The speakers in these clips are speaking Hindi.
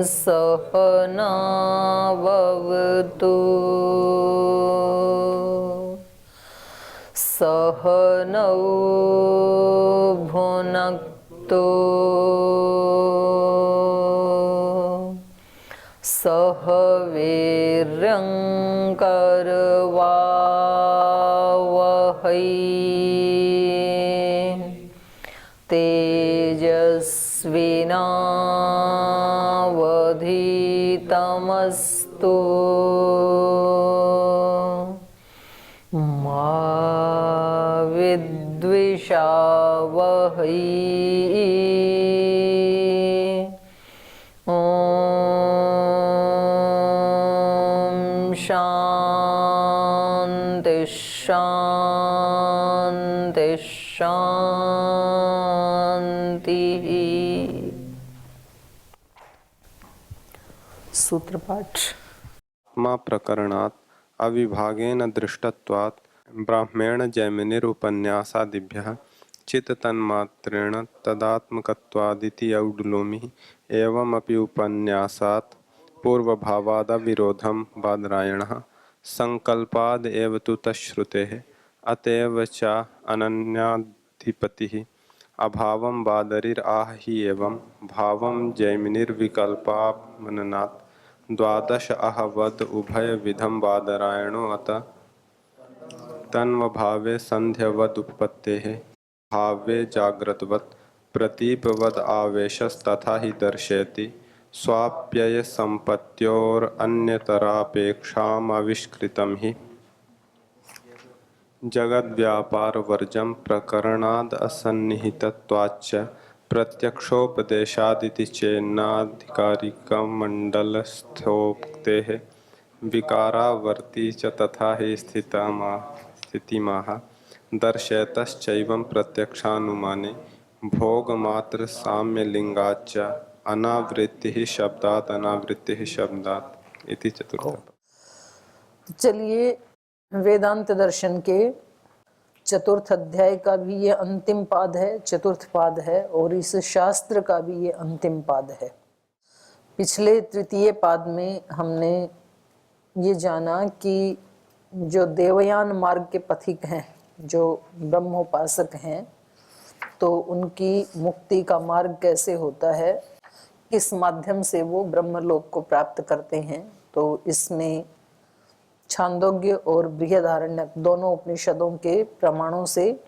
सहनाववतु सहनौ भुनक्तु सह वीर्यं करवावहै तेजस्विनावधीतमस्तु मा विद्विषावहै। शांति शांति शांति। सूत्र पाठ। आत्मा प्रकरणात् अविभागेन दृष्टत्वात् ब्राह्मेण जैमिनिरुपन्यासादिभ्यः चित्तन्मात्रेण तदात्मकत्वादिति औडुलोमिः। एवमपि उपन्यासात् पूर्वभावादविरोधं बादरायणः संकल्पाद एव तु तच्छ्रुतेः अतएव च अनन्याधिपतिः अभावं बादरीर आह हि एवं भावं जैमिनिर्विकल्पामननात् द्वादश अहवद उभय विधम बादरायणो अत तन्वभावे संध्यवद उपपत्तेः भावे जाग्रतवत् प्रतीपवद आवेशस्तथा ही दर्शयति स्वाप्यय संपत्त्योरन्यतरापेक्षामविष्कृतं हि जगद्व्यापारवर्जं प्रकरणाद् असन्निहितत्वाच्च प्रत्यक्षोपदेशादिति चेन्नाधिकारिकमण्डलस्थोक्तेः विकारावर्ती च तथा हि स्थितिमाह दर्शयतश्चैवं प्रत्यक्षानुमाने भोगमात्रसाम्यलिङ्गाच्च अनावृत्तिः शब्दात् अनावृत्तिः शब्दात् इति चतुर्थ। चलिए वेदांत दर्शन के चतुर्थ अध्याय का भी ये अंतिम पाद है, चतुर्थ पाद है, और इस शास्त्र का भी ये अंतिम पाद है। पिछले तृतीय पाद में हमने ये जाना कि जो देवयान मार्ग के पथिक हैं, जो ब्रह्मोपासक हैं, तो उनकी मुक्ति का मार्ग कैसे होता है, किस माध्यम से वो ब्रह्मलोक को प्राप्त करते हैं। तो इसमें छांदोग्य और बृहदारण्यक दोनों उपनिषदों के प्रमाणों से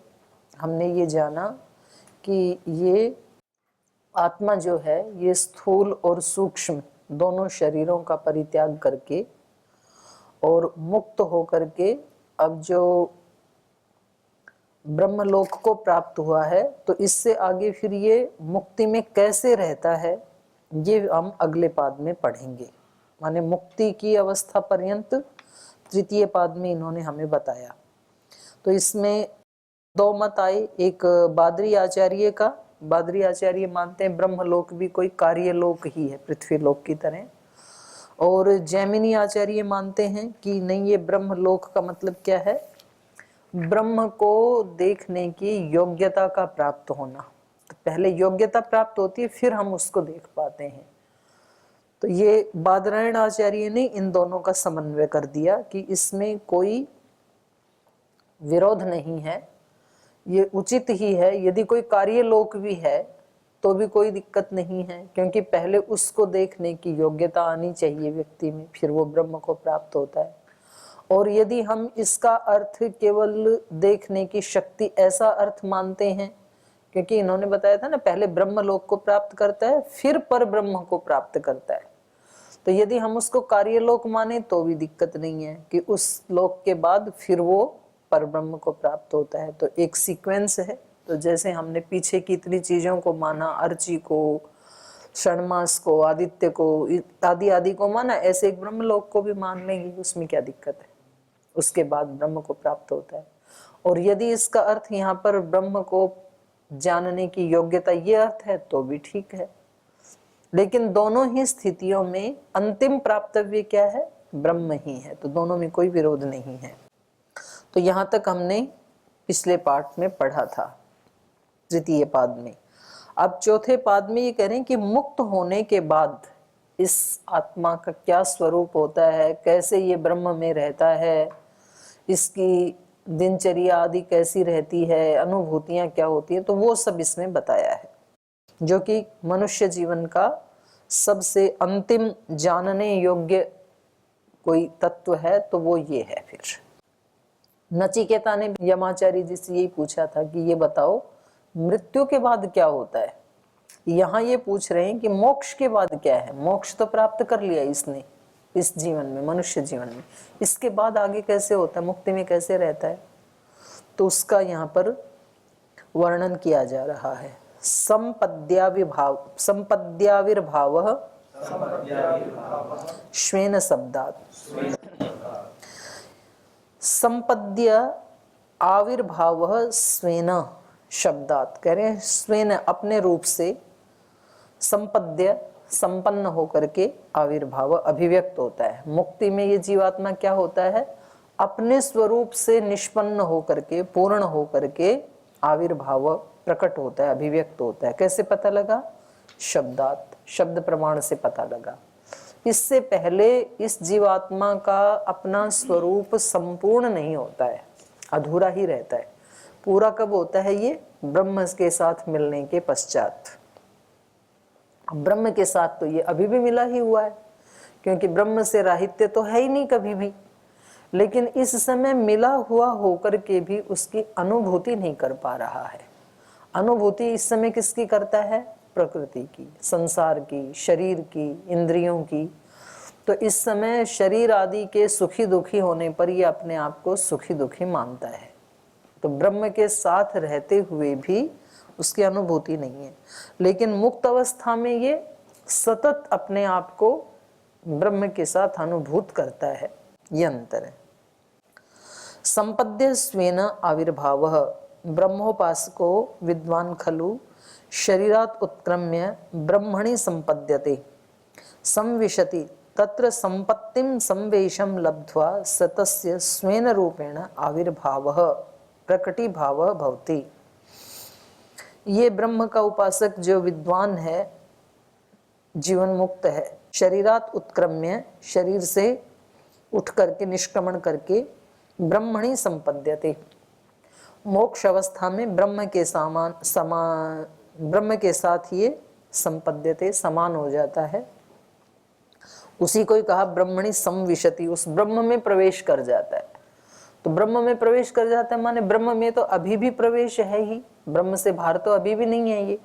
हमने ये जाना कि ये आत्मा जो है ये स्थूल और सूक्ष्म दोनों शरीरों का परित्याग करके और मुक्त होकर के अब जो ब्रह्मलोक को प्राप्त हुआ है, तो इससे आगे फिर ये मुक्ति में कैसे रहता है ये हम अगले पाद में पढ़ेंगे। माने मुक्ति की अवस्था पर्यंत तृतीय पाद में इन्होंने हमें बताया। तो इसमें दो मत आए, एक बादरी आचार्य का, बादरी आचार्य मानते हैं ब्रह्मलोक भी कोई कार्यलोक ही है पृथ्वी लोक की तरह, और जैमिनी आचार्य मानते हैं कि नहीं, ये ब्रह्मलोक का मतलब क्या है, ब्रह्म को देखने की योग्यता का प्राप्त होना। तो पहले योग्यता प्राप्त होती है फिर हम उसको देख पाते हैं। तो ये बादरायण आचार्य ने इन दोनों का समन्वय कर दिया कि इसमें कोई विरोध नहीं है, ये उचित ही है। यदि कोई कार्यलोक भी है तो भी कोई दिक्कत नहीं है, क्योंकि पहले उसको देखने की योग्यता आनी चाहिए व्यक्ति में, फिर वो ब्रह्म को प्राप्त होता है। और यदि हम इसका अर्थ केवल देखने की शक्ति ऐसा अर्थ मानते हैं, क्योंकि इन्होंने बताया था ना, पहले ब्रह्मलोक को प्राप्त करता है फिर पर ब्रह्म को प्राप्त करता है। तो यदि हम उसको कार्यलोक माने तो भी दिक्कत नहीं है कि उस लोक के बाद फिर वो परब्रह्म को प्राप्त होता है। तो एक सीक्वेंस है। तो जैसे हमने पीछे की इतनी चीजों को माना, अर्ची को, षणमास को, आदित्य को, आदि आदि को माना, ऐसे एक ब्रह्मलोक को भी मान लेंगे, उसमें क्या दिक्कत है। उसके बाद ब्रह्म को प्राप्त होता है। और यदि इसका अर्थ यहाँ पर ब्रह्म को जानने की योग्यता ये अर्थ है तो भी ठीक है, लेकिन दोनों ही स्थितियों में अंतिम प्राप्तव्य क्या है, ब्रह्म ही है। तो दोनों में कोई विरोध नहीं है। तो यहाँ तक हमने पिछले पाठ में पढ़ा था, तृतीय पाद में। अब चौथे पाद में ये कह रहे हैं कि मुक्त होने के बाद इस आत्मा का क्या स्वरूप होता है, कैसे ये ब्रह्म में रहता है, इसकी दिनचर्या आदि कैसी रहती है, अनुभूतियां क्या होती है, तो वो सब इसमें बताया है। जो कि मनुष्य जीवन का सबसे अंतिम जानने योग्य कोई तत्व है तो वो ये है। फिर नचिकेता ने यमाचार्य जी से यही पूछा था कि ये बताओ मृत्यु के बाद क्या होता है। यहाँ ये पूछ रहे हैं कि मोक्ष के बाद क्या है। मोक्ष तो प्राप्त कर लिया इसने इस जीवन में, मनुष्य जीवन में, इसके बाद आगे कैसे होता है, मुक्ति में कैसे रहता है, तो उसका यहाँ पर वर्णन किया जा रहा है। संपद्याविर्भाव श्वेन शब्दात्। संपद्य आविर्भाव स्वेन शब्दात्, कह रहे हैं स्वेन अपने रूप से, संपद्य संपन्न होकर के, आविर्भाव अभिव्यक्त होता है। मुक्ति में ये जीवात्मा क्या होता है, अपने स्वरूप से निष्पन्न होकर के, पूर्ण होकर के आविर्भाव प्रकट होता है, अभिव्यक्त होता है। कैसे पता लगा, शब्दात्, शब्द प्रमाण से पता लगा। इससे पहले इस जीवात्मा का अपना स्वरूप संपूर्ण नहीं होता है, अधूरा ही रहता है। पूरा कब होता है, ये ब्रह्म के साथ मिलने के पश्चात। ब्रह्म के साथ तो ये अभी भी मिला ही हुआ है, क्योंकि ब्रह्म से राहित्य तो है ही नहीं कभी भी। लेकिन इस समय मिला हुआ होकर के भी उसकी अनुभूति नहीं कर पा रहा है। अनुभूति इस समय किसकी करता है, प्रकृति की, संसार की, शरीर की, इंद्रियों की। तो इस समय शरीर आदि के सुखी दुखी होने पर ये अपने आप को सुखी दुखी मानता है। तो ब्रह्म के साथ रहते हुए भी उसकी अनुभूति नहीं है। लेकिन मुक्त अवस्था में ये सतत अपने आप को ब्रह्म के साथ अनुभूत करता है। ये अंतर है। संपद्य स्वेन आविर्भाव ब्रह्मोपासको विद्वान खलु शरीरात् उत्क्रम्य ब्रह्मणि संपद्यते संविशति तत्र संपत्तिं संवेशम लब्ध्वा सतस्य स्वेन रूपेण आविर्भावः प्रकटीभावः भवति। ये ब्रह्म का उपासक जो विद्वान है, जीवन मुक्त है, शरीरात् उत्क्रम्य, शरीर से उठ करके, निष्क्रमण करके, ब्रह्मणि संपद्यते, मोक्ष अवस्था में ब्रह्म के ब्रह्म के साथ ये संपद्यते, समान हो जाता है। उसी को ही कहा ब्रह्मणि संविशति, उस ब्रह्म में प्रवेश कर जाता है। तो ब्रह्म में प्रवेश कर जाता है माने ब्रह्म में तो अभी भी प्रवेश है ही, ब्रह्म से बाहर तो अभी भी नहीं है ये,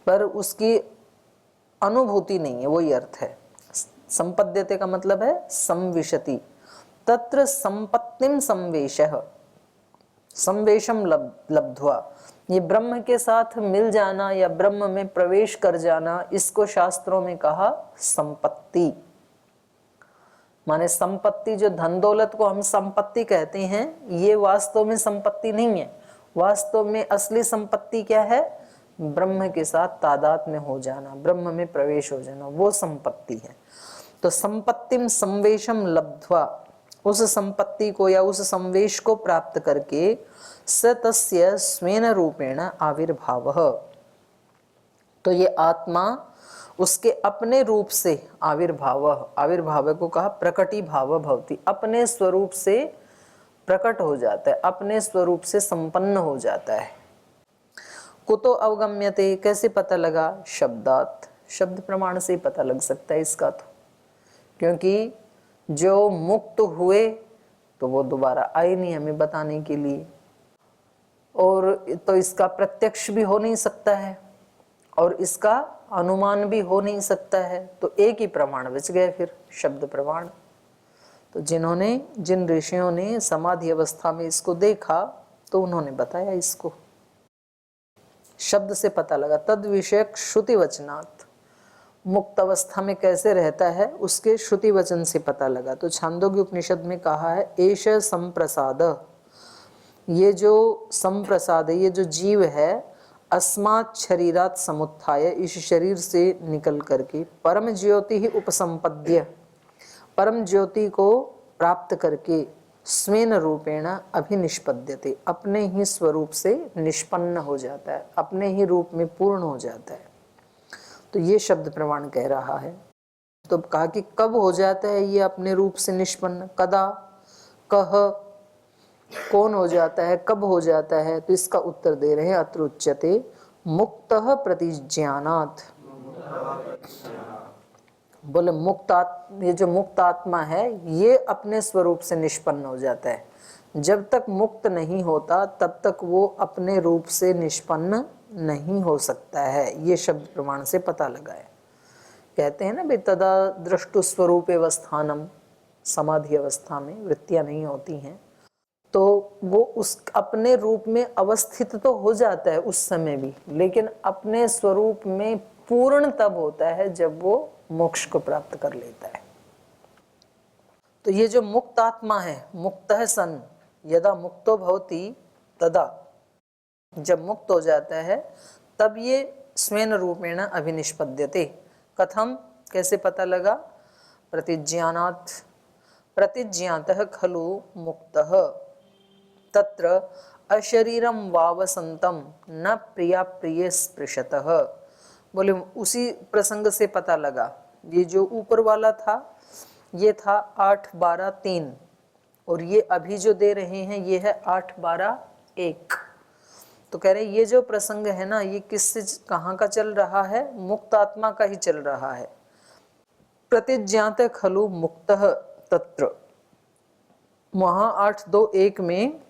पर उसकी अनुभूति नहीं है, वही अर्थ है। संपद्यते का मतलब है संविशति, तत्र संपत्तिम संवेशः, संवेशम लब्ध्वा, ये ब्रह्म के साथ मिल जाना या ब्रह्म में प्रवेश कर जाना, इसको शास्त्रों में कहा संपत्ति। माने संपत्ति, जो धन दौलत को हम संपत्ति कहते हैं, ये वास्तव में संपत्ति नहीं है। वास्तव में असली संपत्ति क्या है, ब्रह्म के साथ तादात्म्य हो जाना, ब्रह्म में प्रवेश हो जाना, वो संपत्ति है। तो संपत्तिम संवेशम लब्ध्वा, उस संपत्ति को या उस संवेश को प्राप्त करके स तस्य स्वेन रूपेण आविर्भावः, तो ये आत्मा उसके अपने रूप से आविर्भाव को कहा प्रकटीभाव भवति, अपने स्वरूप से प्रकट हो जाता है, अपने स्वरूप से संपन्न हो जाता है। कुतो अवगम्यते, कैसे पता लगा, शब्दात्, शब्द प्रमाण से ही पता लग सकता है इसका तो, क्योंकि जो मुक्त हुए तो वो दोबारा आए नहीं हमें बताने के लिए, और तो इसका प्रत्यक्ष भी हो नहीं सकता है और इसका अनुमान भी हो नहीं सकता है। तो एक ही प्रमाण बच गए फिर, शब्द प्रमाण। तो जिन ऋषियों ने समाधि अवस्था में इसको देखा तो उन्होंने बताया इसको, शब्द से पता लगा। तद विषयक श्रुति वचनात्, मुक्त अवस्था में कैसे रहता है उसके श्रुति वचन से पता लगा। तो छांदोग्य उपनिषद में कहा है एष संप्रसाद, ये जो संप्रसाद है, ये जो जीव है, अस्मात् शरीरात् समुत्थाय, इस शरीर से निकल करके, परम ज्योति ही उपसंपद्य, परम ज्योति को प्राप्त करके, स्वेन रूपेण अभिनिष्पद्यते, अपने ही स्वरूप से निष्पन्न हो जाता है, अपने ही रूप में पूर्ण हो जाता है। तो ये शब्द प्रमाण कह रहा है। तो कहा कि कब हो जाता है ये अपने रूप से निष्पन्न, कदा, कह, कौन हो जाता है, कब हो जाता है? तो इसका उत्तर दे रहे हैं अत्र उच्यते मुक्तः प्रतिज्ञानात्। बोले ये जो मुक्त आत्मा है ये अपने स्वरूप से निष्पन्न हो जाता है। जब तक मुक्त नहीं होता तब तक वो अपने रूप से निष्पन्न नहीं हो सकता है। ये शब्द प्रमाण से पता लगा है। कहते हैं ना भाई, तदा दृष्टु स्वरूप अवस्थानम, समाधि अवस्था में वृत्तियां नहीं होती हैं तो वो उस अपने रूप में अवस्थित तो हो जाता है उस समय भी, लेकिन अपने स्वरूप में पूर्ण तब होता है जब वो मोक्ष को प्राप्त कर लेता है। तो ये जो मुक्त आत्मा है, मुक्तः सन यदा मुक्तो भवति तदा, जब मुक्त हो जाता है तब ये स्वेन रूपेण अभिनिष्पद्यते। कथम, कैसे पता लगा? प्रतिज्ञानात्, प्रतिज्ञातः खलु मुक्तः तत्र अशरीरम वावसंतम न प्रिया प्रिय स्पृशतः। बोले उसी प्रसंग से पता लगा। ये जो ऊपर वाला था ये था 8, 12, 3 और ये अभी जो दे रहे हैं ये है 8, 12, 1। तो कह रहे ये जो प्रसंग है ना ये किससे, कहाँ का चल रहा है? मुक्त आत्मा का ही चल रहा है। प्रतिज्ञात खलु मुक्तः तत्र, वहां 8, 2, 1 में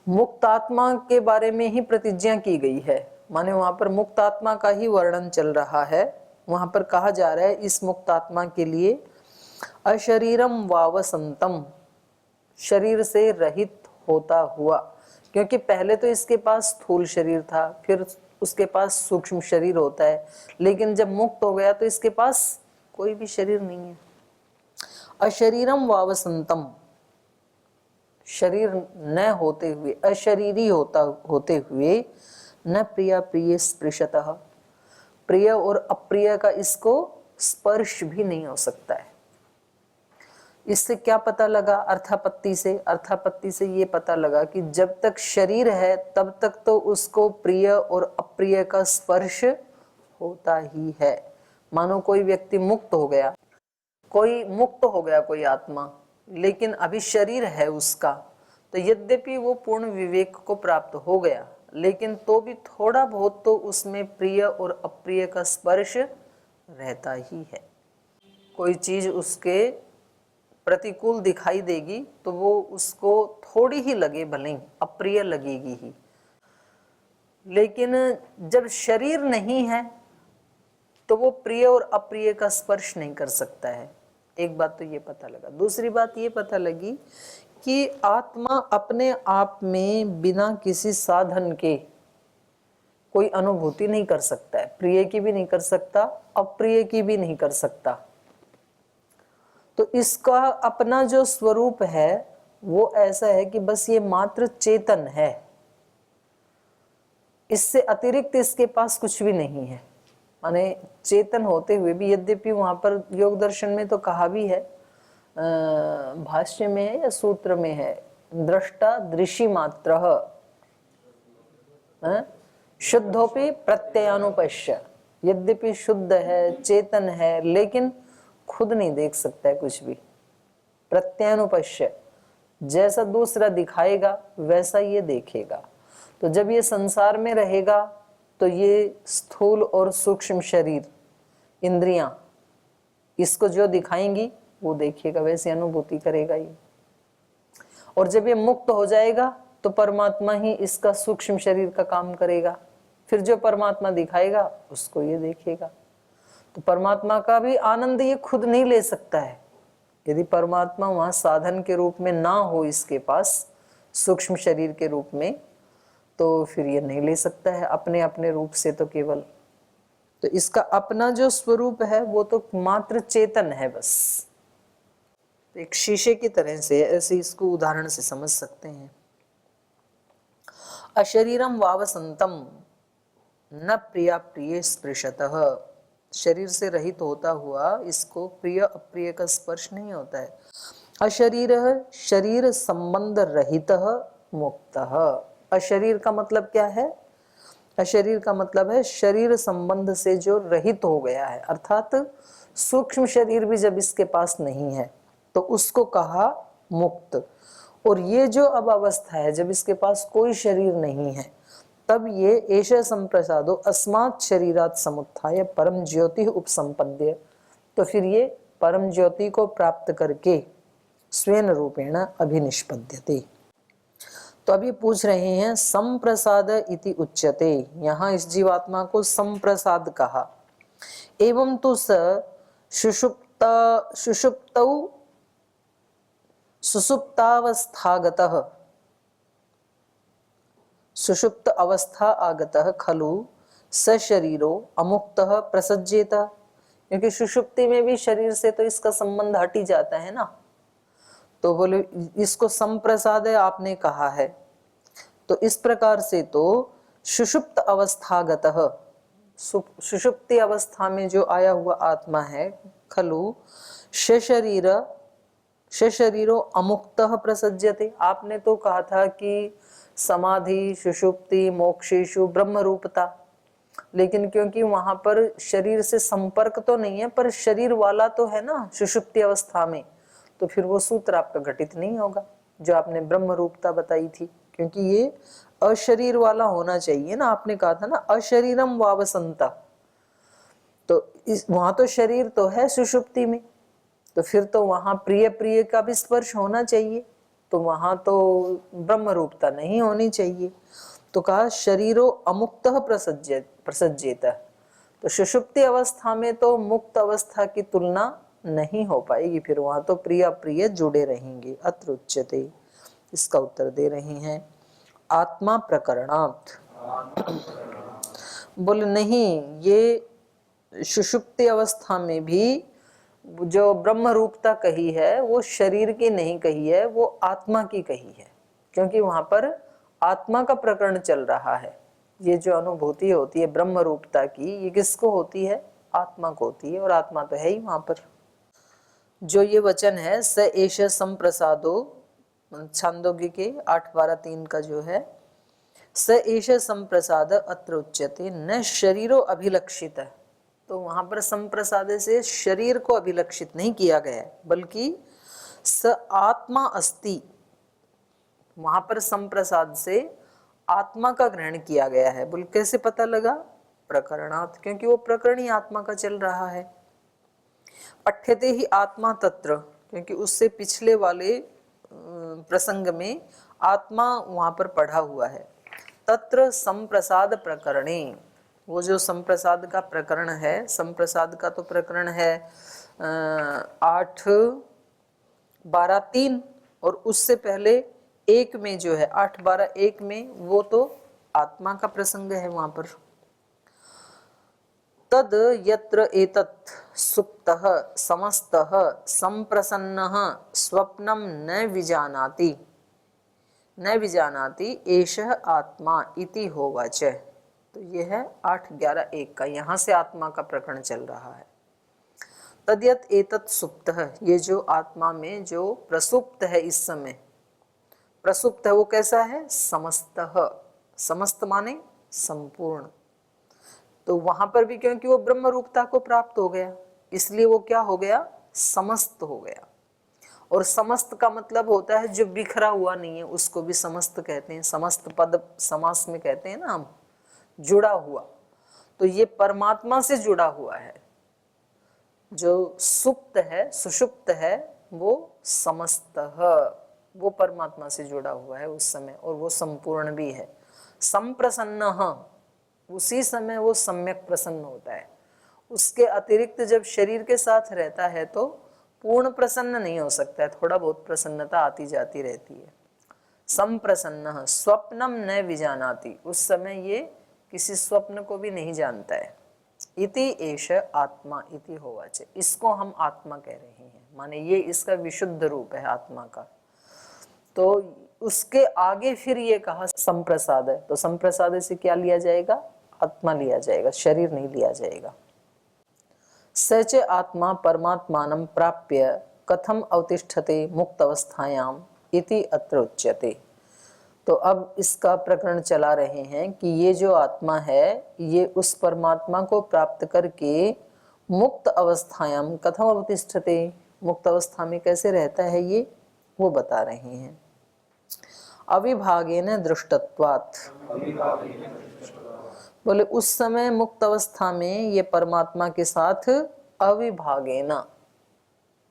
मुक्त आत्मा के बारे में ही प्रतिज्ञा की गई है। माने वहां पर मुक्त आत्मा का ही वर्णन चल रहा है। वहां पर कहा जा रहा है इस मुक्त आत्मा के लिए अशरीरम वावसंतम, शरीर से रहित होता हुआ, क्योंकि पहले तो इसके पास स्थूल शरीर था, फिर उसके पास सूक्ष्म शरीर होता है, लेकिन जब मुक्त हो गया तो इसके पास कोई भी शरीर नहीं है। अशरीरम वावसंतम, शरीर न होते हुए, अशरीरी होते हुए, न प्रिया प्रिय स्पृशतः, प्रिय और अप्रिय का इसको स्पर्श भी नहीं हो सकता है। इससे क्या पता लगा? अर्थापत्ति से, अर्थापत्ति से ये पता लगा कि जब तक शरीर है तब तक तो उसको प्रिय और अप्रिय का स्पर्श होता ही है। मानो कोई व्यक्ति मुक्त हो गया, कोई आत्मा, लेकिन अभी शरीर है उसका, तो यद्यपि वो पूर्ण विवेक को प्राप्त हो गया, लेकिन तो भी थोड़ा बहुत तो उसमें प्रिय और अप्रिय का स्पर्श रहता ही है। कोई चीज उसके प्रतिकूल दिखाई देगी तो वो उसको थोड़ी ही लगे, भले ही अप्रिय लगेगी ही, लेकिन जब शरीर नहीं है तो वो प्रिय और अप्रिय का स्पर्श नहीं कर सकता है। एक बात तो ये पता लगा। दूसरी बात ये पता लगी कि आत्मा अपने आप में बिना किसी साधन के कोई अनुभूति नहीं कर सकता है, प्रिय की भी नहीं कर सकता, अप्रिय की भी नहीं कर सकता। तो इसका अपना जो स्वरूप है वो ऐसा है कि बस ये मात्र चेतन है, इससे अतिरिक्त इसके पास कुछ भी नहीं है। माने चेतन होते हुए भी, यद्यपि वहां पर योग दर्शन में तो कहा भी है, भाष्य में है या सूत्र में है, दृष्टा दृषि मात्र शुद्धोपि प्रत्ययानुपश्य, यद्यपि शुद्ध है, चेतन है, लेकिन खुद नहीं देख सकता है कुछ भी। प्रत्ययानुपश्य, जैसा दूसरा दिखाएगा वैसा ये देखेगा। तो जब ये संसार में रहेगा तो ये स्थूल और सूक्ष्म शरीर, इंद्रियां, इसको जो दिखाएंगी वो देखेगा, वैसे अनुभूति करेगा ये। और जब ये मुक्त हो जाएगा तो परमात्मा ही इसका सूक्ष्म शरीर का काम करेगा, फिर जो परमात्मा दिखाएगा उसको ये देखेगा। तो परमात्मा का भी आनंद ये खुद नहीं ले सकता है। यदि परमात्मा वहां साधन के रूप में ना हो, इसके पास सूक्ष्म शरीर के रूप में, तो फिर ये नहीं ले सकता है अपने अपने रूप से तो केवल। तो इसका अपना जो स्वरूप है वो तो मात्र चेतन है बस। तो एक शीशे की तरह से ऐसे इसको उदाहरण से समझ सकते हैं। अशरीरम वावसंतम न प्रिया प्रिय स्पृशतः, शरीर से रहित होता हुआ इसको प्रिय अप्रिय का स्पर्श नहीं होता है। अशरीर, शरीर संबंध रहित मुक्तः। अशरीर का मतलब क्या है? अशरीर का मतलब है शरीर संबंध से जो रहित हो गया है, अर्थात सूक्ष्म शरीर भी जब इसके पास नहीं है तो उसको कहा मुक्त। और ये जो अब अवस्था है जब इसके पास कोई शरीर नहीं है, तब ये एष संप्रसादो अस्मात् शरीरात् समुत्थाय परम ज्योति उपसंपद्य, तो फिर ये परम ज्योति को प्राप्त करके स्वेन रूपेण अभिनिष्पद्यते। तो अभी पूछ रहे हैं संप्रसाद इति उच्यते, यहाँ इस जीवात्मा को संप्रसाद कहा। एवं तो स सुषुप्तावस्थागतः सुषुप्त अवस्था आगतः खलु सशरीरो अमुक्तः प्रसज्जेत, क्योंकि सुषुप्ति में भी शरीर से तो इसका संबंध हट ही जाता है ना। तो बोले इसको संप्रसाद आपने कहा है, तो इस प्रकार से तो सुषुप्त अवस्थागतः, सुषुप्ति अवस्था में जो आया हुआ आत्मा है, खलु शरीरो अमुक्तः प्रसज्यते, आपने तो कहा था कि समाधि सुषुप्ति मोक्षेषु ब्रह्म रूपता, लेकिन क्योंकि वहां पर शरीर से संपर्क तो नहीं है पर शरीर वाला तो है ना सुषुप्ति अवस्था में, तो फिर वो सूत्र आपका घटित नहीं होगा जो आपने ब्रह्म रूपता बताई थी, क्योंकि ये अशरीर वाला होना चाहिए ना। आपने कहा था ना अशरीरम वावसंता, तो इस वहां तो शरीर तो है सुषुप्ति में, तो फिर तो वहां प्रिय प्रिय का भी स्पर्श होना चाहिए, तो वहां तो ब्रह्म रूपता नहीं होनी चाहिए। तो कहा शरीरो अमुक्तः प्रसज्जेत, तो सुषुप्ति अवस्था में तो मुक्त अवस्था की तुलना नहीं हो पाएगी, फिर वहां तो प्रिय प्रिय जुड़े रहेंगे। अत्र उच्यते, इसका उत्तर दे रहे हैं आत्मा प्रकरणात्। बोले नहीं, ये सुषुप्ति अवस्था में भी जो ब्रह्म रूपता कही है वो शरीर की नहीं कही है, वो आत्मा की कही है, क्योंकि वहां पर आत्मा का प्रकरण चल रहा है। ये जो अनुभूति होती है ब्रह्म रूपता की, ये किसको होती है? आत्मा को होती है, और आत्मा तो है ही वहां पर। जो ये वचन है स एष संप्रसादो, छांदोग्य के 8:12-3 का जो है, स एष संप्रसाद अत्र उच्यते न शरीरो अभिलक्षित, तो वहां पर संप्रसाद से शरीर को अभिलक्षित नहीं किया गया है, बल्कि स आत्मा अस्ति, वहां पर संप्रसाद से आत्मा का ग्रहण किया गया है। बोल कैसे पता लगा? प्रकरणात्, क्योंकि वो प्रकरण ही आत्मा का चल रहा है। पठ्यते ही आत्मा तत्र, क्योंकि उससे पिछले वाले प्रसंग में आत्मा वहां पर पढ़ा हुआ है। तत्र संप्रसाद प्रकरणे, वो जो संप्रसाद का प्रकरण है, संप्रसाद का तो प्रकरण है 8:12-3, और उससे पहले 1 में जो है 8:12-1 में, वो तो आत्मा का प्रसंग है वहां पर। तद यत्र एतत् सुप्तः समस्तः संप्रसन्नः स्वप्नं न विजानाति एषः आत्मा इति होवाच। तो ये है 8:11-1 का, यहाँ से आत्मा का प्रकरण चल रहा है। तद्यत् एतत् सुप्तः, ये जो आत्मा में जो प्रसुप्त है इस समय, प्रसुप्त है वो कैसा है? समस्तः, समस्त माने संपूर्ण। तो वहां पर भी क्योंकि वो ब्रह्म रूपता को प्राप्त हो गया, इसलिए वो क्या हो गया? समस्त हो गया। और समस्त का मतलब होता है जो बिखरा हुआ नहीं है, उसको भी समस्त कहते हैं। समस्त पद समास में कहते हैं ना हम, जुड़ा हुआ। तो ये परमात्मा से जुड़ा हुआ है। जो सुप्त है, सुषुप्त है, वो समस्तः, वो परमात्मा से जुड़ा हुआ है उस समय, और वो संपूर्ण भी है। संप्रसन्नः, उसी समय वो सम्यक प्रसन्न होता है। उसके अतिरिक्त जब शरीर के साथ रहता है तो पूर्ण प्रसन्न नहीं हो सकता है, थोड़ा बहुत प्रसन्नता आती जाती रहती है। संप्रसन्नः स्वप्नम न विजानाति, उस समय ये किसी स्वप्न को भी नहीं जानता है। इति एष आत्मा इति होवाच, इसको हम आत्मा कह रहे हैं, माने ये इसका विशुद्ध रूप है आत्मा का। तो उसके आगे फिर ये कहा संप्रसाद है, तो संप्रसाद से क्या लिया जाएगा? आत्मा लिया जाएगा, शरीर नहीं लिया जाएगा। सच आत्मा परमात्मानं प्राप्य कथम अवतिष्ठते मुक्त अवस्थायाम इति अत्र उच्यते। तो अब इसका प्रकरण चला रहे हैं कि ये जो आत्मा है ये उस परमात्मा को प्राप्त करके मुक्त अवस्थायाम कथम अवतिष्ठते, मुक्त अवस्था में कैसे रहता है ये वो बता रहे हैं। अविभागेन दृष्टत्वात्, बोले उस समय मुक्त अवस्था में ये परमात्मा के साथ अविभागेन,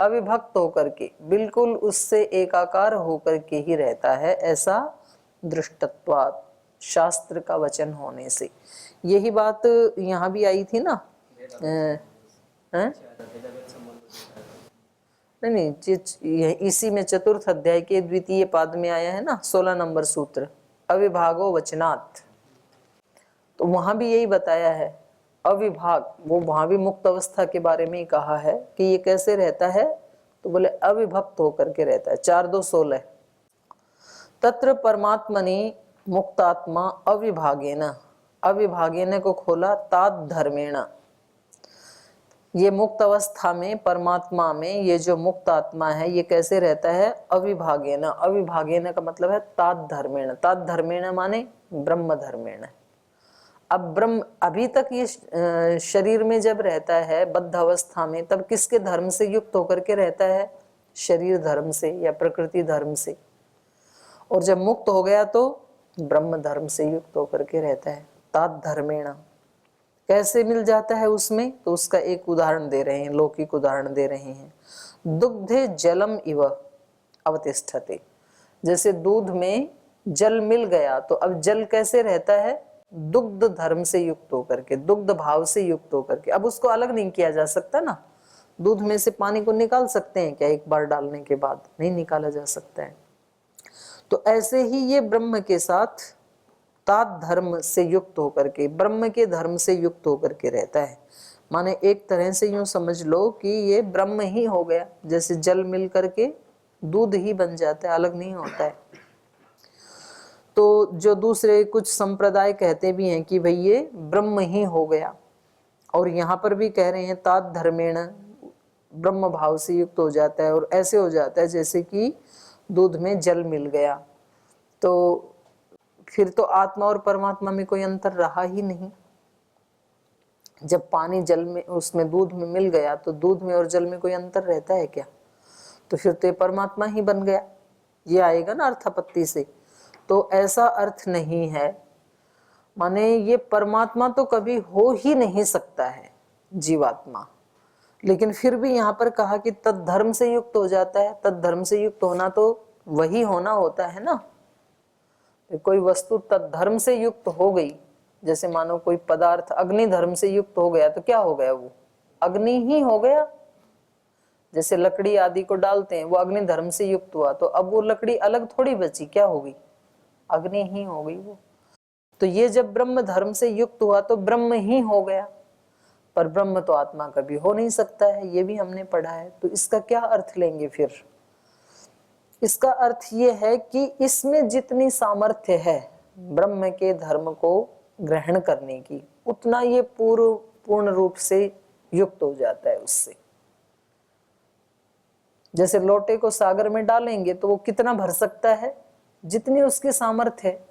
अविभक्त होकर के, बिल्कुल उससे एकाकार होकर के ही रहता है, ऐसा दृष्टत्वात्, शास्त्र का वचन होने से। यही बात यहाँ भी आई थी ना। नहीं, इसी में चतुर्थ अध्याय के द्वितीय पाद में आया है ना 16 नंबर सूत्र, अविभागो वचनात्। तो वहां भी यही बताया है अविभाग, वो वहां भी मुक्त अवस्था के बारे में ही कहा है कि ये कैसे रहता है, तो बोले अविभक्त होकर के रहता है। 4:2:16 तत्र परमात्मनि मुक्तात्मा अविभागेन, अविभागेन को खोला तात धर्मेण, ये मुक्त अवस्था में परमात्मा में ये जो मुक्त आत्मा है ये कैसे रहता है, अविभागेन, अविभागेन का मतलब है तात धर्मेण, तात धर्मेण माने ब्रह्म धर्मेण। अब ब्रह्म अभी तक ये शरीर में जब रहता है बद्ध अवस्था में, तब किसके धर्म से युक्त होकर के रहता है, शरीर धर्म से या प्रकृति धर्म से, और जब मुक्त हो गया तो ब्रह्म धर्म से युक्त होकर के रहता है, तात धर्मेण। कैसे मिल जाता है उसमें, तो उसका एक उदाहरण दे रहे हैं, लौकिक उदाहरण दे रहे हैं। दुग्धे जलम इव अवतिष्ठते, जैसे दूध में जल मिल गया तो अब जल कैसे रहता है, दुग्ध धर्म से युक्त होकर के, दुग्ध भाव से युक्त होकर के। अब उसको अलग नहीं किया जा सकता ना, दूध में से पानी को निकाल सकते हैं क्या एक बार डालने के बाद, नहीं निकाला जा सकता है। तो ऐसे ही ये ब्रह्म के साथ तात धर्म से युक्त होकर के, ब्रह्म के धर्म से युक्त होकर के रहता है। माने एक तरह से यूं समझ लो कि ये ब्रह्म ही हो गया, जैसे जल मिल करके दूध ही बन जाता है, अलग नहीं होता है। तो जो दूसरे कुछ संप्रदाय कहते भी हैं कि भाई ये ब्रह्म ही हो गया, और यहाँ पर भी कह रहे हैं तात धर्मेण, ब्रह्म भाव से युक्त हो जाता है, और ऐसे हो जाता है जैसे कि दूध में जल मिल गया। तो फिर तो आत्मा और परमात्मा में कोई अंतर रहा ही नहीं। जब पानी जल में उसमें दूध में मिल गया तो दूध में और जल में कोई अंतर रहता है क्या, तो फिर तो ये परमात्मा ही बन गया। ये आएगा ना अर्थापत्ति से, तो ऐसा अर्थ नहीं है। माने ये परमात्मा तो कभी हो ही नहीं सकता है जीवात्मा, लेकिन फिर भी यहाँ पर कहा कि तद्धर्म से युक्त हो जाता है। तद्धर्म से युक्त होना तो वही होना होता है ना, कोई वस्तु तद्धर्म से युक्त हो गई, जैसे मानो कोई पदार्थ अग्नि धर्म से युक्त हो गया तो क्या हो गया, वो अग्नि ही हो गया। जैसे लकड़ी आदि को डालते हैं, वो अग्नि धर्म से युक्त हुआ, तो अब वो लकड़ी अलग थोड़ी बची, क्या हो गई, अग्नि ही हो गई वो। तो ये जब ब्रह्म धर्म से युक्त हुआ तो ब्रह्म ही हो गया, पर ब्रह्म तो आत्मा कभी हो नहीं सकता है, ये भी हमने पढ़ा है। तो इसका क्या अर्थ लेंगे फिर, इसका अर्थ ये है कि इसमें जितनी सामर्थ्य है ब्रह्म के धर्म को ग्रहण करने की, उतना ये पूर्ण रूप से युक्त हो जाता है उससे। जैसे लोटे को सागर में डालेंगे तो वो कितना भर सकता है, जितनी उसकी सामर्थ्य है।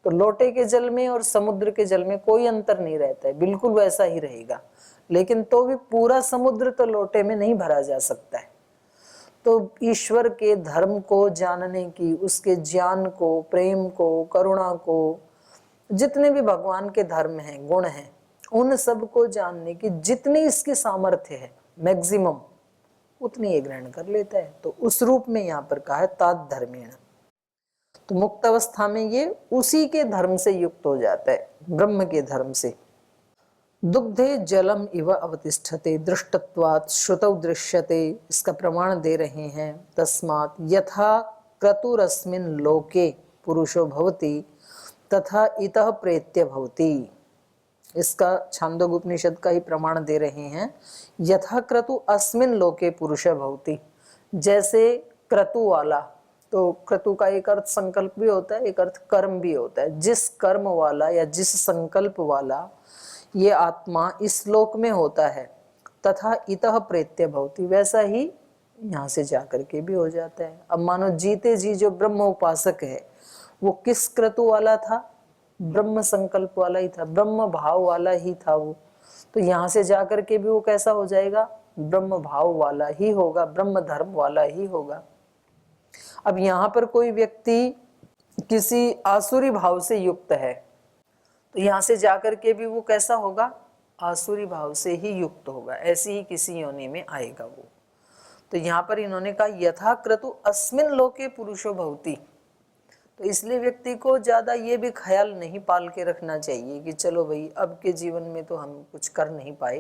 तो लोटे के जल में और समुद्र के जल में कोई अंतर नहीं रहता है, बिल्कुल वैसा ही रहेगा। लेकिन तो भी पूरा समुद्र तो लोटे में नहीं भरा जा सकता है। तो ईश्वर के धर्म को जानने की, उसके ज्ञान को, प्रेम को, करुणा को, जितने भी भगवान के धर्म हैं, गुण हैं, उन सब को जानने की जितनी इसकी सामर्थ्य है मैक्सिमम, उतनी ये ग्रहण कर लेता है। तो उस रूप में यहाँ पर कहा है तात धर्मेण। तो मुक्त अवस्था में ये उसी के धर्म से युक्त हो जाता है, ब्रह्म के धर्म से। दुग्धे जलम इव अवतिष्ठते दृष्टत्वात् श्रुतौ दृश्यते, इसका प्रमाण दे रहे हैं। तस्मात् यथा क्रतुरस्मिन् लोके पुरुषो भवति तथा इतः प्रेत्य भवति, इसका छांदोग उपनिषद का ही प्रमाण दे रहे हैं। यथा क्रतु अस्मिन् लोके पुरुष भवति, जैसे क्रतु वाला, तो क्रतु का एक अर्थ संकल्प भी होता है, एक अर्थ कर्म भी होता है। जिस कर्म वाला या जिस संकल्प वाला ये आत्मा इस लोक में होता है, तथा इतः प्रेत्य भवति, वैसा ही यहाँ से जाकर के भी हो जाता है। अब मानो जीते जी जो ब्रह्म उपासक है वो किस क्रतु वाला था? ब्रह्म संकल्प वाला ही था, ब्रह्म भाव वाला ही था वो। तो यहाँ से जाकर के भी वो कैसा हो जाएगा? ब्रह्म भाव वाला ही होगा, ब्रह्म धर्म वाला ही होगा। अब यहाँ पर कोई व्यक्ति किसी आसुरी भाव से युक्त है, तो यहाँ से जाकर के भी वो कैसा होगा? आसुरी भाव से ही युक्त होगा, ऐसी ही किसी योनि में आएगा वो। तो यहाँ पर इन्होंने कहा यथा क्रतु अस्मिन लोके पुरुषो भवति। तो इसलिए व्यक्ति को ज्यादा ये भी ख्याल नहीं पाल के रखना चाहिए कि चलो भाई अब के जीवन में तो हम कुछ कर नहीं पाए,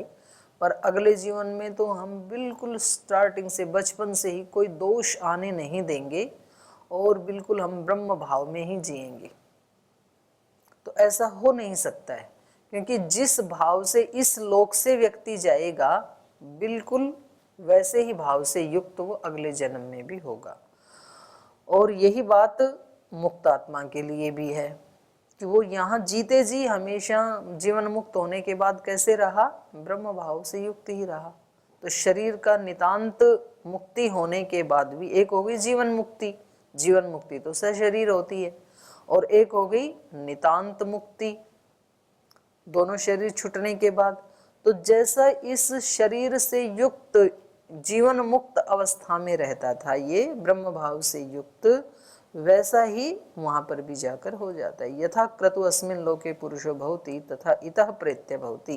पर अगले जीवन में तो हम बिल्कुल स्टार्टिंग से, बचपन से ही कोई दोष आने नहीं देंगे और बिल्कुल हम ब्रह्म भाव में ही जिएंगे। तो ऐसा हो नहीं सकता है, क्योंकि जिस भाव से इस लोक से व्यक्ति जाएगा बिल्कुल वैसे ही भाव से युक्त वो अगले जन्म में भी होगा। और यही बात मुक्त आत्मा के लिए भी है कि वो यहाँ जीते जी हमेशा जीवन मुक्त होने के बाद कैसे रहा? ब्रह्म भाव से युक्त ही रहा। तो शरीर का नितांत मुक्ति होने के बाद भी एक हो गई जीवन मुक्ति, जीवन मुक्ति तो सशरीर होती है, और एक हो गई नितांत मुक्ति, दोनों शरीर छूटने के बाद। तो जैसा इस शरीर से युक्त जीवन मुक्त अवस्था में रहता था ये ब्रह्म भाव से युक्त, वैसा ही वहां पर भी जाकर हो जाता है। यथा क्रतु अस्मिन लोके पुरुषो भवति तथा इतः प्रेत्य भवति।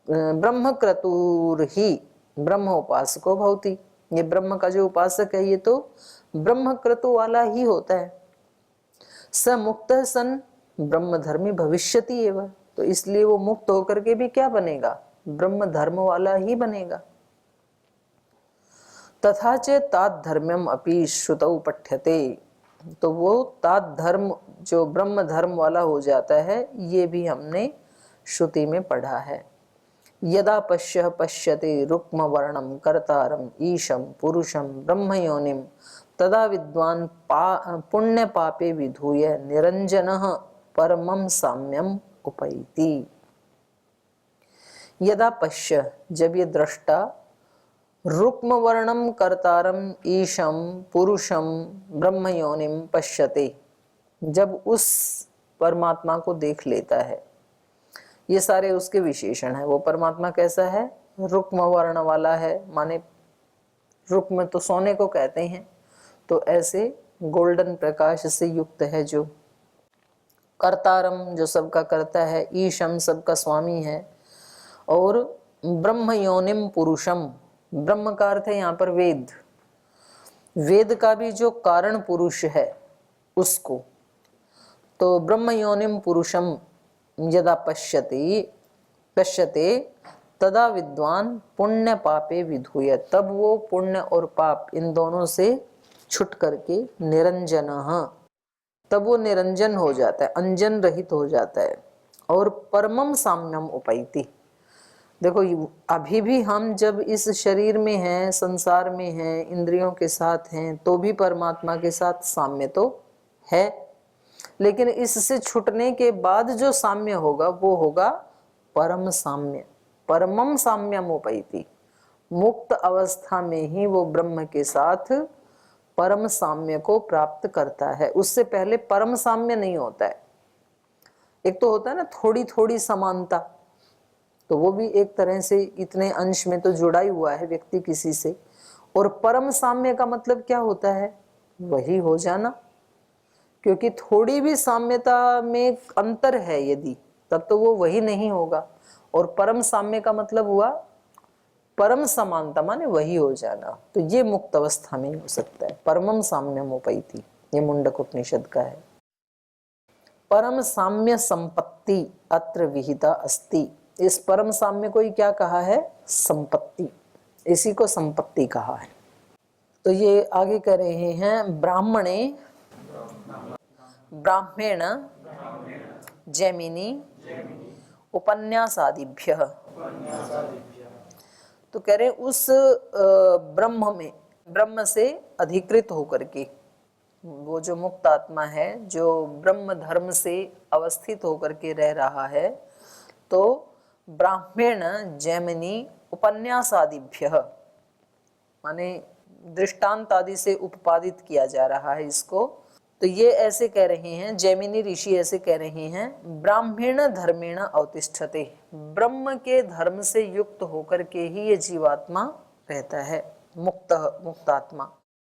ब्रह्म क्रतुर ही ब्रह्म उपासको भवति। ये ब्रह्म का जो उपासक है ये तो ब्रह्म क्रतु वाला ही होता है। स मुक्त सन ब्रह्म धर्मी भविष्यति एवं। तो इसलिए वो मुक्त होकर के भी क्या बनेगा? ब्रह्म धर्म वाला ही बनेगा। तथा च तात धर्म्यम अपि श्रुतौ पठ्यते। तो वो तात धर्म जो ब्रह्म धर्म वाला हो जाता है ये भी हमने श्रुति में पढ़ा है। यदा पश्य पश्यते रुक्म वर्णम कर्तारम ईशम पुरुषम ब्रह्म योनिम तदा विद्वान पुण्य पापे विधूय निरंजनः परमं साम्यम उपैति। यदा पश्य, जब ये दृष्टा रुक्म वर्णम कर्तारम ईशम पुरुषम ब्रह्म योनिम पश्यते, जब उस परमात्मा को देख लेता है, ये सारे उसके विशेषण है। वो परमात्मा कैसा है? रुक्म वर्ण वाला है, माने रुक्म तो सोने को कहते हैं, तो ऐसे गोल्डन प्रकाश से युक्त है। जो कर्तारम, जो सबका करता है, ईशम सबका स्वामी है, और ब्रह्म योनिम पुरुषम, ब्रह्म का अर्थ है यहाँ पर वेद, वेद का भी जो कारण पुरुष है उसको। तो ब्रह्म योनिम पुरुषम यदा पश्यते तदा विद्वान पुण्य पापे विधूय, तब वो पुण्य और पाप इन दोनों से छुट करके निरंजनः, तब वो निरंजन हो जाता है, अंजन रहित हो जाता है, और परमम साम्यम उपैति। देखो अभी भी हम जब इस शरीर में हैं, संसार में हैं, इंद्रियों के साथ हैं, तो भी परमात्मा के साथ साम्य तो है, लेकिन इससे छूटने के बाद जो साम्य होगा वो होगा परम साम्य, परमम साम्यम उपैति। मुक्त अवस्था में ही वो ब्रह्म के साथ परम साम्य को प्राप्त करता है। उससे पहले परम साम्य नहीं होता है। एक तो होता है ना थोड़ी थोड़ी समानता, तो वो भी एक तरह से इतने अंश में तो जुड़ा ही हुआ है व्यक्ति किसी से। और परम साम्य का मतलब क्या होता है? वही हो जाना, क्योंकि थोड़ी भी साम्यता में अंतर है यदि, तब तो वो वही नहीं होगा। और परम साम्य का मतलब हुआ परम समानता, माने वही हो जाना। तो ये मुक्त अवस्था में हो सकता है। परमम साम्यम उपैति, ये मुंडक उपनिषद का है। परम साम्य संपत्ति अत्र विहिता अस्ति। इस परम साम्य को ही क्या कहा है? संपत्ति, इसी को संपत्ति कहा है। तो ये आगे कह रहे हैं ब्राह्मण जैमिनी उपन्यासादिभ्य। तो कह रहे उस ब्रह्म में, ब्रह्म से अधिकृत होकर के, वो जो मुक्त आत्मा है जो ब्रह्म धर्म से अवस्थित होकर के रह रहा है, तो ब्राह्मण जैमिनी उपन्यासादिभ्य, माने दृष्टांत आदि से उपपादित किया जा रहा है इसको। तो ये ऐसे कह रहे हैं, जैमिनी ऋषि ऐसे कह रहे हैं, ब्राह्मण धर्मेण अवतिष्ठते, ब्रह्म के धर्म से युक्त होकर के ही ये जीवात्मा रहता है, मुक्तात्मा।